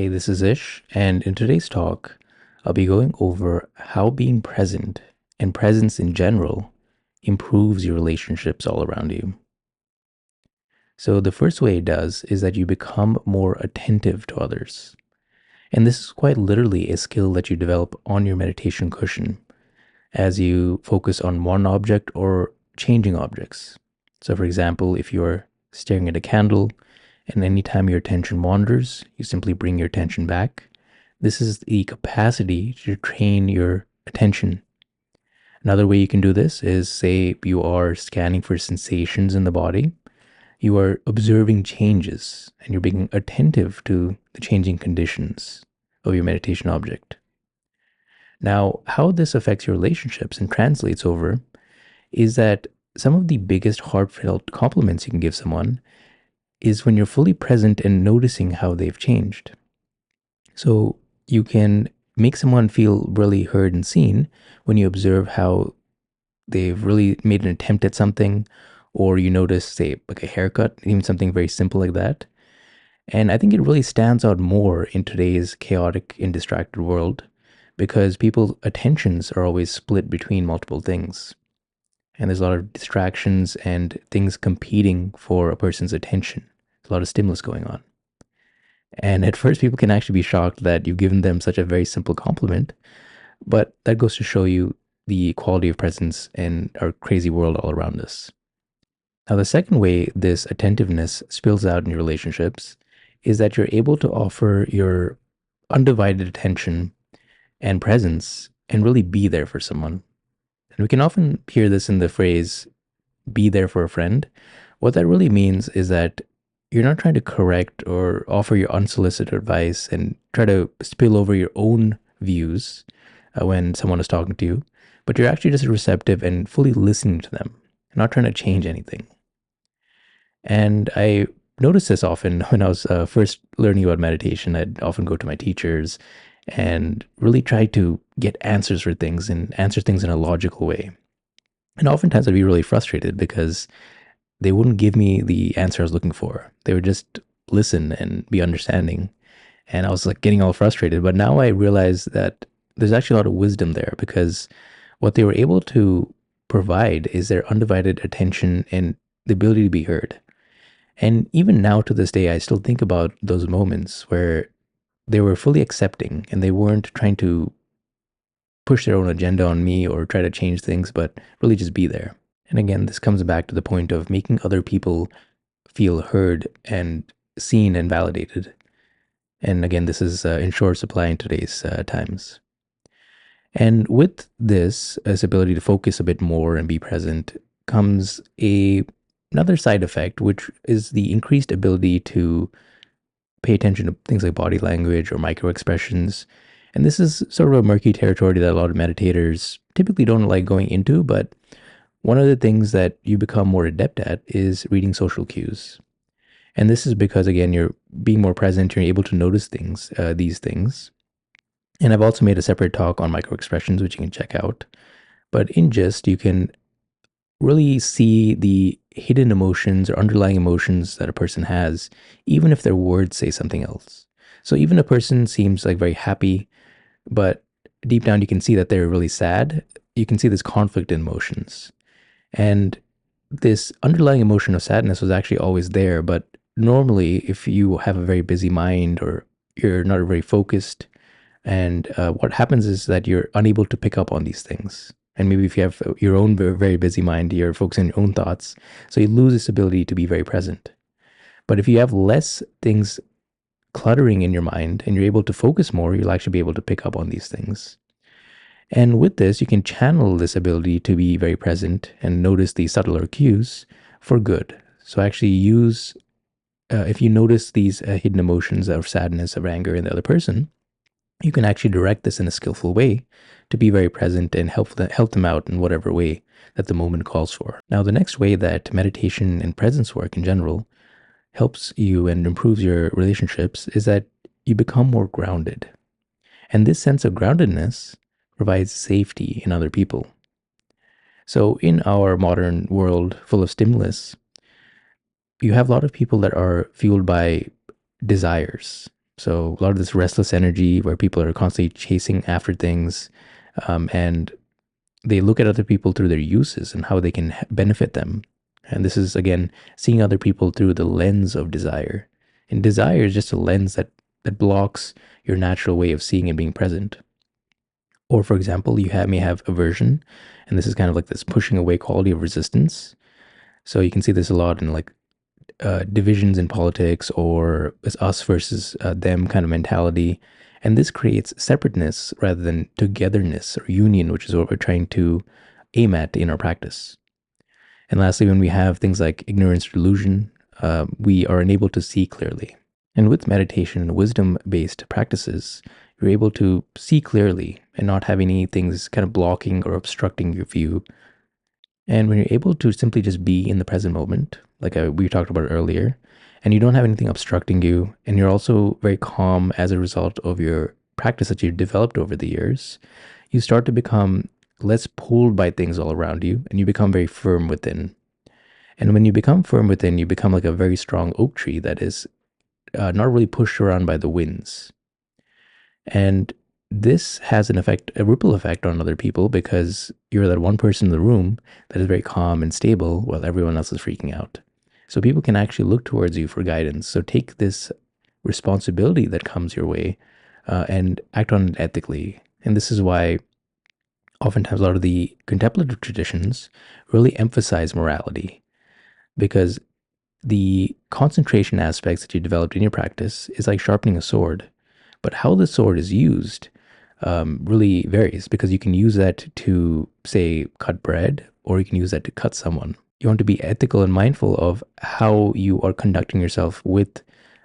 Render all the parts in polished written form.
Hey, this is Ish, and in today's talk, I'll be going over how being present and presence in general improves your relationships all around you. So, the first way it does is that you become more attentive to others. And this is quite literally a skill that you develop on your meditation cushion as you focus on one object or changing objects. So, for example, if you're staring at a candle and anytime your attention wanders, you simply bring your attention back. This is the capacity to train your attention. Another way you can do this is say you are scanning for sensations in the body. You are observing changes and you're being attentive to the changing conditions of your meditation object. Now, how this affects your relationships and translates over is that some of the biggest heartfelt compliments you can give someone is when you're fully present and noticing how they've changed. So you can make someone feel really heard and seen when you observe how they've really made an attempt at something, or you notice, say, like a haircut, even something very simple like that. And I think it really stands out more in today's chaotic and distracted world because people's attentions are always split between multiple things. And there's a lot of distractions and things competing for a person's attention. There's a lot of stimulus going on. And at first, people can actually be shocked that you've given them such a very simple compliment, but that goes to show you the quality of presence in our crazy world all around us. Now, the second way this attentiveness spills out in your relationships is that you're able to offer your undivided attention and presence and really be there for someone. And we can often hear this in the phrase, be there for a friend. What that really means is that you're not trying to correct or offer your unsolicited advice and try to spill over your own views when someone is talking to you, but you're actually just receptive and fully listening to them, not trying to change anything. And I noticed this often when I was first learning about meditation. I'd often go to my teachers and really try to get answers for things and answer things in a logical way. And oftentimes I'd be really frustrated because they wouldn't give me the answer I was looking for. They would just listen and be understanding. And I was like getting all frustrated. But now I realize that there's actually a lot of wisdom there because what they were able to provide is their undivided attention and the ability to be heard. And even now to this day, I still think about those moments where they were fully accepting and they weren't trying to push their own agenda on me or try to change things, but really just be there. And again, this comes back to the point of making other people feel heard and seen and validated. And again, this is in short supply in today's times. And with this ability to focus a bit more and be present comes another side effect, which is the increased ability to pay attention to things like body language or micro expressions. And this is sort of a murky territory that a lot of meditators typically don't like going into, but one of the things that you become more adept at is reading social cues. And this is because, again, you're being more present, you're able to notice these things. And I've also made a separate talk on micro expressions, which you can check out. But in gist, you can really see the hidden emotions or underlying emotions that a person has, even if their words say something else. So even a person seems like very happy, but deep down you can see that they're really sad. You can see this conflict in emotions. And this underlying emotion of sadness was actually always there. But normally, if you have a very busy mind or you're not very focused, and what happens is that you're unable to pick up on these things. And maybe if you have your own very busy mind, you're focusing on your own thoughts. So you lose this ability to be very present. But if you have less things cluttering in your mind and you're able to focus more, you'll actually be able to pick up on these things. And with this, you can channel this ability to be very present and notice the subtler cues for good. So actually if you notice these hidden emotions of sadness, of anger in the other person, you can actually direct this in a skillful way to be very present and help them out in whatever way that the moment calls for. Now, the next way that meditation and presence work in general helps you and improves your relationships is that you become more grounded. And this sense of groundedness provides safety in other people. So in our modern world full of stimulus, you have a lot of people that are fueled by desires. So a lot of this restless energy where people are constantly chasing after things, and they look at other people through their uses and how they can benefit them. And this is again seeing other people through the lens of desire. And desire is just a lens that blocks your natural way of seeing and being present. Or for example, may have aversion, and this is kind of like this pushing away quality of resistance. So you can see this a lot in like divisions in politics, or it's us versus them kind of mentality. And this creates separateness rather than togetherness or union, which is what we're trying to aim at in our practice. And lastly, when we have things like ignorance or delusion, we are unable to see clearly. And with meditation and wisdom based practices, you're able to see clearly and not have any things kind of blocking or obstructing your view. And when you're able to simply just be in the present moment, like we talked about earlier, and you don't have anything obstructing you, and you're also very calm as a result of your practice that you've developed over the years, you start to become less pulled by things all around you, and you become very firm within. And when you become firm within, you become like a very strong oak tree that is not really pushed around by the winds. And this has a ripple effect on other people, because you're that one person in the room that is very calm and stable while everyone else is freaking out. So people can actually look towards you for guidance. So take this responsibility that comes your way and act on it ethically. And this is why oftentimes a lot of the contemplative traditions really emphasize morality, because the concentration aspects that you developed in your practice is like sharpening a sword. But how the sword is used really varies, because you can use that to, say, cut bread, or you can use that to cut someone. You want to be ethical and mindful of how you are conducting yourself with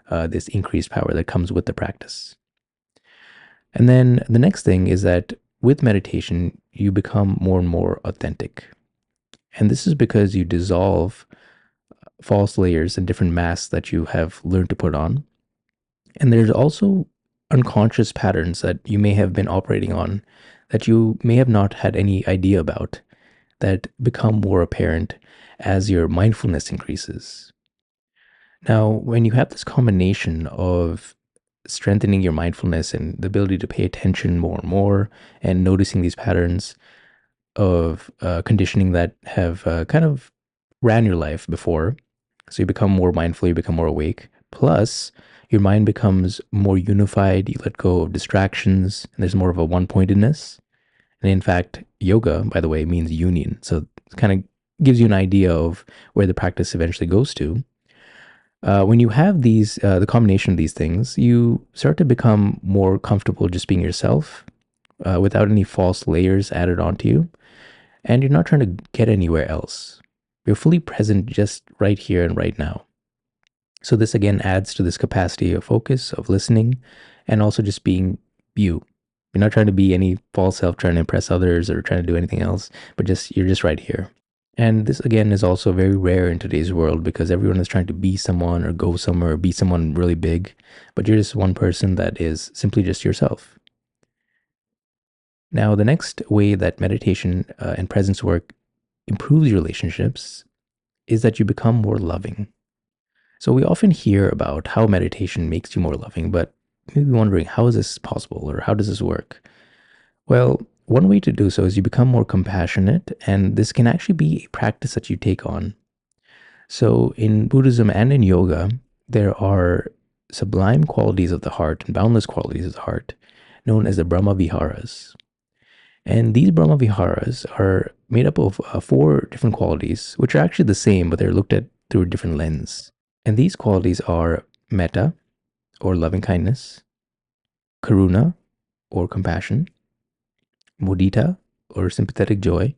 this increased power that comes with the practice. And then the next thing is that with meditation, you become more and more authentic. And this is because you dissolve false layers and different masks that you have learned to put on. And there's also unconscious patterns that you may have been operating on that you may have not had any idea about, that become more apparent as your mindfulness increases. Now, when you have this combination of strengthening your mindfulness and the ability to pay attention more and more, and noticing these patterns of conditioning that have kind of ran your life before, so you become more mindful, you become more awake. Plus, your mind becomes more unified, you let go of distractions, and there's more of a one pointedness. And in fact, yoga, by the way, means union. So it kind of gives you an idea of where the practice eventually goes to. When you have the combination of these things, you start to become more comfortable just being yourself without any false layers added onto you. And you're not trying to get anywhere else. You're fully present just right here and right now. So this again adds to this capacity of focus, of listening, and also just being you. You're not trying to be any false self, trying to impress others or trying to do anything else, but you're just right here. And this again is also very rare in today's world, because everyone is trying to be someone or go somewhere or be someone really big, but you're just one person that is simply just yourself. Now, the next way that meditation and presence work improves your relationships is that you become more loving. So we often hear about how meditation makes you more loving, but maybe wondering, how is this possible, or how does this work? Well, one way to do so is you become more compassionate, and this can actually be a practice that you take on. So in Buddhism and in yoga, there are sublime qualities of the heart and boundless qualities of the heart, known as the Brahma Viharas. And these Brahma Viharas are made up of 4 different qualities, which are actually the same, but they're looked at through a different lens. And these qualities are metta, or loving kindness, karuna, or compassion, mudita, or sympathetic joy,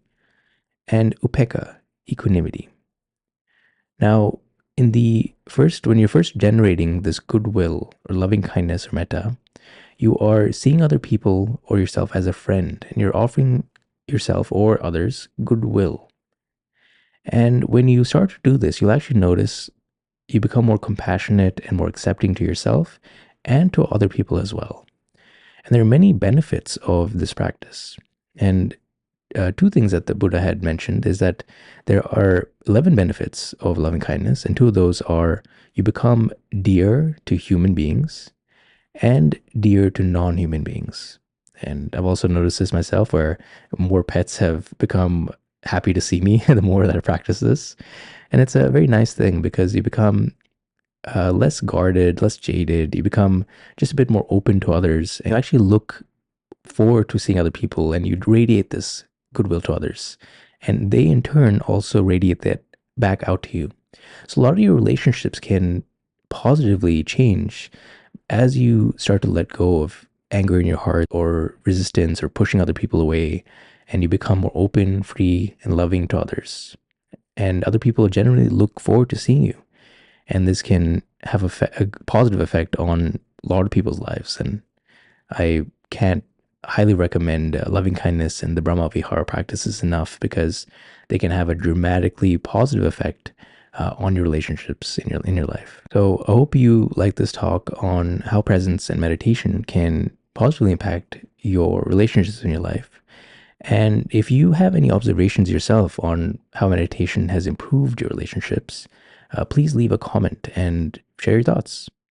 and upekkha, equanimity. Now, when you're first generating this goodwill or loving kindness or metta, you are seeing other people or yourself as a friend, and you're offering yourself or others goodwill. And when you start to do this, you'll actually notice you become more compassionate and more accepting to yourself and to other people as well. And there are many benefits of this practice. And 2 things that the Buddha had mentioned is that there are 11 benefits of loving kindness, and 2 of those are you become dear to human beings, and dear to non-human beings. And I've also noticed this myself where more pets have become happy to see me the more that I practice this. And it's a very nice thing because you become less guarded, less jaded. You become just a bit more open to others. And you actually look forward to seeing other people and you radiate this goodwill to others. And they in turn also radiate that back out to you. So a lot of your relationships can positively change as you start to let go of anger in your heart or resistance or pushing other people away, and you become more open, free, and loving to others. And other people generally look forward to seeing you. And this can have a positive effect on a lot of people's lives. And I can't highly recommend loving kindness and the Brahma Vihara practices enough because they can have a dramatically positive effect on your relationships in your life. So I hope you like this talk on how presence and meditation can positively impact your relationships in your life. And if you have any observations yourself on how meditation has improved your relationships, please leave a comment and share your thoughts.